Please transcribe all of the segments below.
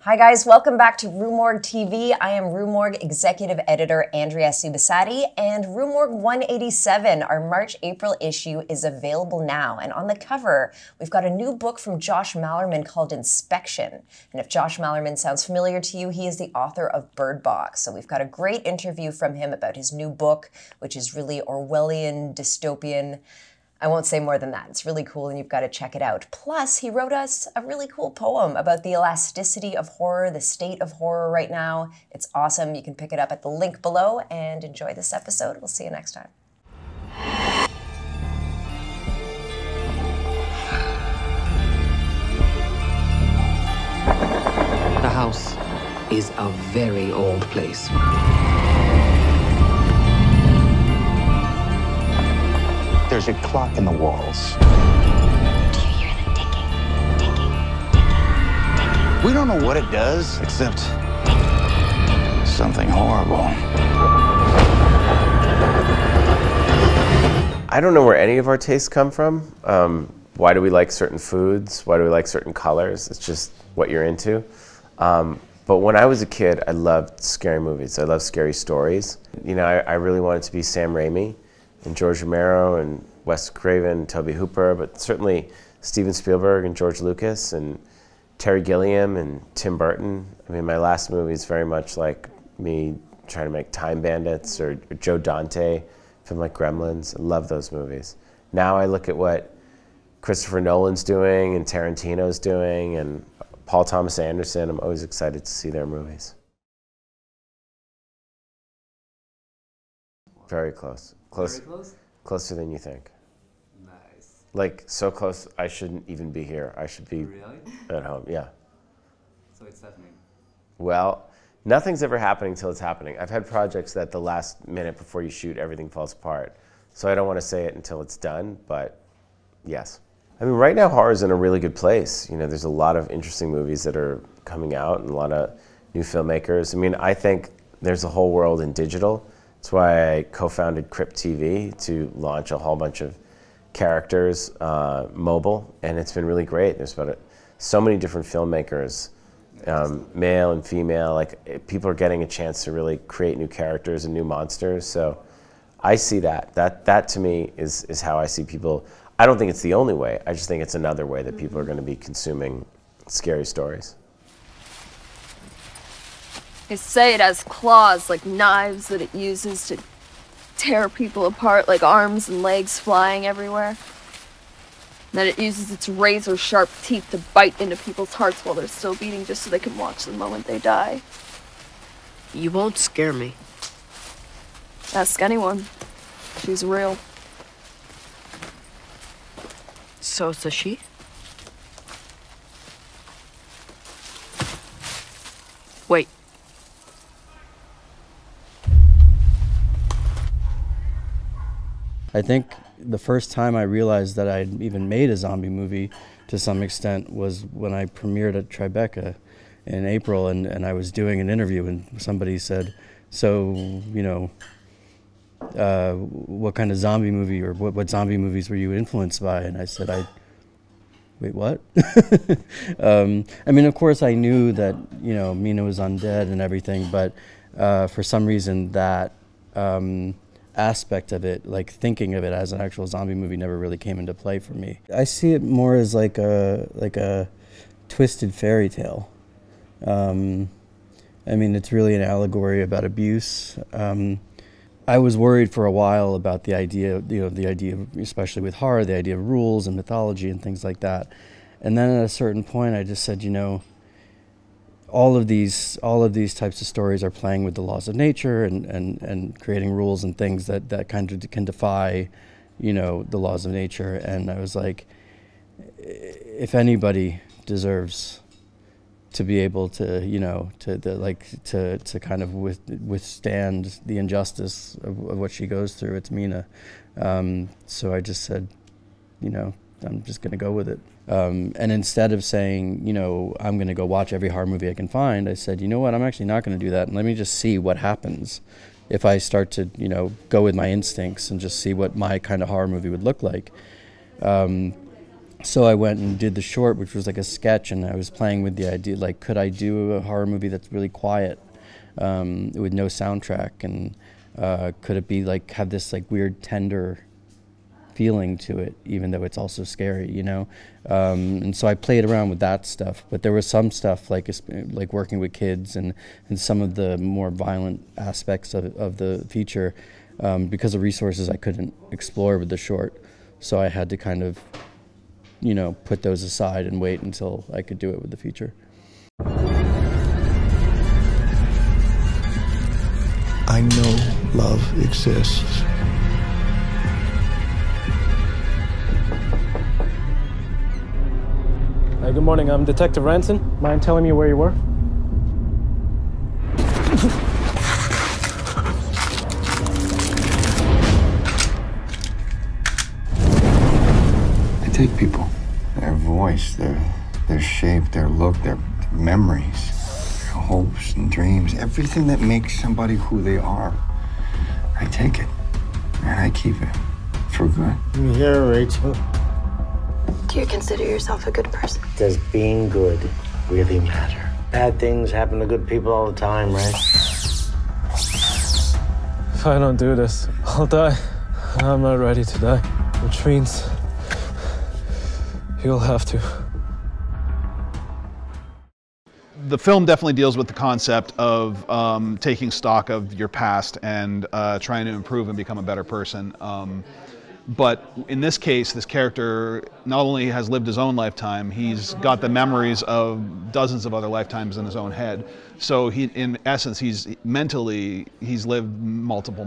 Hi guys, welcome back to Rue Morgue TV. I am Rue Morgue Executive Editor Andrea Subasati, and Rue Morgue 187, our March-April issue, is available now. And on the cover, we've got a new book from Josh Malerman called Inspection. And if Josh Malerman sounds familiar to you, he is the author of Bird Box. So we've got a great interview from him about his new book, which is really Orwellian, dystopian. I won't say more than that. It's really cool and you've got to check it out. Plus, he wrote us a really cool poem about the elasticity of horror, the state of horror right now. It's awesome. You can pick it up at the link below and enjoy this episode. We'll see you next time. The house is a very old place. There's a clock in the walls. Do you hear them ticking, ticking, ticking, ticking? We don't know what it does, except something horrible. I don't know where any of our tastes come from. Why do we like certain foods? Why do we like certain colors? It's just what you're into. But when I was a kid, I loved scary movies. I loved scary stories. You know, I really wanted to be Sam Raimi and George Romero and Wes Craven and Tobe Hooper, but certainly Steven Spielberg and George Lucas and Terry Gilliam and Tim Burton. I mean, my last movie is very much like me trying to make Time Bandits or Joe Dante, film like Gremlins. I love those movies. Now I look at what Christopher Nolan's doing and Tarantino's doing and Paul Thomas Anderson. I'm always excited to see their movies. Very close. Very close? Closer than you think. Nice. Like, so close, I shouldn't even be here. I should be Really? at home, yeah. So it's happening. Well, nothing's ever happening until it's happening. I've had projects that the last minute before you shoot, everything falls apart. So I don't want to say it until it's done, but yes. I mean, right now, horror's in a really good place. You know, there's a lot of interesting movies that are coming out and a lot of new filmmakers. I mean, I think there's a whole world in digital. That's why I co-founded Crypt TV to launch a whole bunch of characters mobile, and it's been really great. There's so many different filmmakers, male and female. Like, people are getting a chance to really create new characters and new monsters. So I see that. That to me is how I see people. I don't think it's the only way. I just think it's another way that people are going to be consuming scary stories. They say it has claws like knives that it uses to tear people apart, like arms and legs flying everywhere. And that it uses its razor-sharp teeth to bite into people's hearts while they're still beating just so they can watch the moment they die. You won't scare me. Ask anyone. She's real. So is she? Wait. I think the first time I realized that I'd even made a zombie movie to some extent was when I premiered at Tribeca in April, and I was doing an interview and somebody said, so, you know, what kind of zombie movie or what zombie movies were you influenced by? And I said, wait, what? I mean, of course I knew that, you know, Mina was undead and everything, but for some reason that aspect of it, like thinking of it as an actual zombie movie, never really came into play for me. I see it more as like a twisted fairy tale. I mean, it's really an allegory about abuse. I was worried for a while about the idea, especially with horror, the idea of rules and mythology and things like that. And then at a certain point, I just said, you know, all of these types of stories are playing with the laws of nature and creating rules and things that kind of can defy, you know, the laws of nature. And I was like, if anybody deserves to be able to, you know, to kind of withstand the injustice of what she goes through, it's Mina. So I just said, you know, I'm just going to go with it. And instead of saying, you know, I'm going to go watch every horror movie I can find, I said, you know what, I'm actually not going to do that. And let me just see what happens if I start to, you know, go with my instincts and just see what my kind of horror movie would look like. So I went and did the short, which was like a sketch, and I was playing with the idea, like, could I do a horror movie that's really quiet, with no soundtrack, and could it be like, have this like weird tender feeling to it, even though it's also scary, you know? And so I played around with that stuff, but there was some stuff like working with kids and some of the more violent aspects of the feature, because of resources I couldn't explore with the short. So I had to kind of, you know, put those aside and wait until I could do it with the feature. I know love exists. Good morning, I'm Detective Ranson. Mind telling me where you were? I take people, their voice, their shape, their look, their memories, their hopes and dreams, everything that makes somebody who they are. I take it and I keep it for good. You hear, Rachel? Do you consider yourself a good person? Does being good really matter? Bad things happen to good people all the time, right? If I don't do this, I'll die. I'm not ready to die, which means you'll have to. The film definitely deals with the concept of taking stock of your past and trying to improve and become a better person. But in this case, this character not only has lived his own lifetime, he's got the memories of dozens of other lifetimes in his own head. So he, in essence, he's lived multiple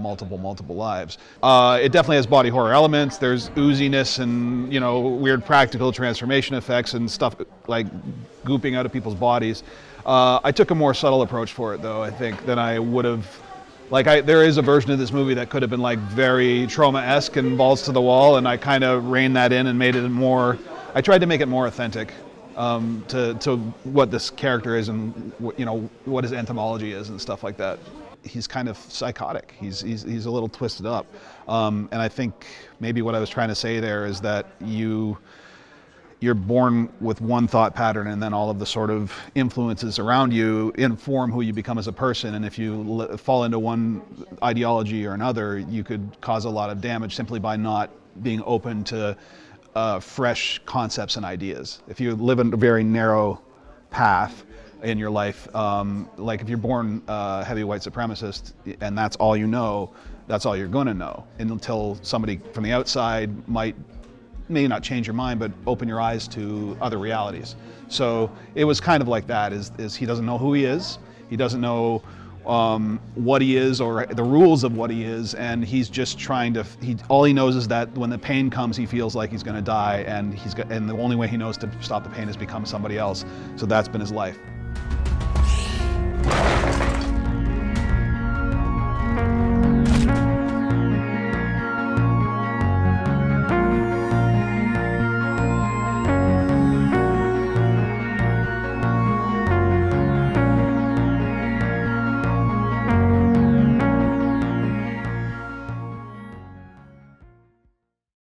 lives. It definitely has body horror elements. There's ooziness and, you know, weird practical transformation effects and stuff like gooping out of people's bodies. I took a more subtle approach for it, though, I think, than I would have. Like, there is a version of this movie that could have been like very trauma-esque and balls to the wall, and I kind of reined that in and made it more, I tried to make it more authentic to what this character is and you know, what his entomology is and stuff like that. He's kind of psychotic. He's a little twisted up. And I think maybe what I was trying to say there is that you're born with one thought pattern, and then all of the sort of influences around you inform who you become as a person. And if you fall into one ideology or another, you could cause a lot of damage simply by not being open to fresh concepts and ideas. If you live in a very narrow path in your life, like if you're born heavy white supremacist and that's all you know, that's all you're going to know, and until somebody from the outside may not change your mind, but open your eyes to other realities. So it was kind of like that, is he doesn't know who he is, he doesn't know what he is or the rules of what he is, and he's just trying to, all he knows is that when the pain comes, he feels like he's gonna die, and the only way he knows to stop the pain is become somebody else. So that's been his life.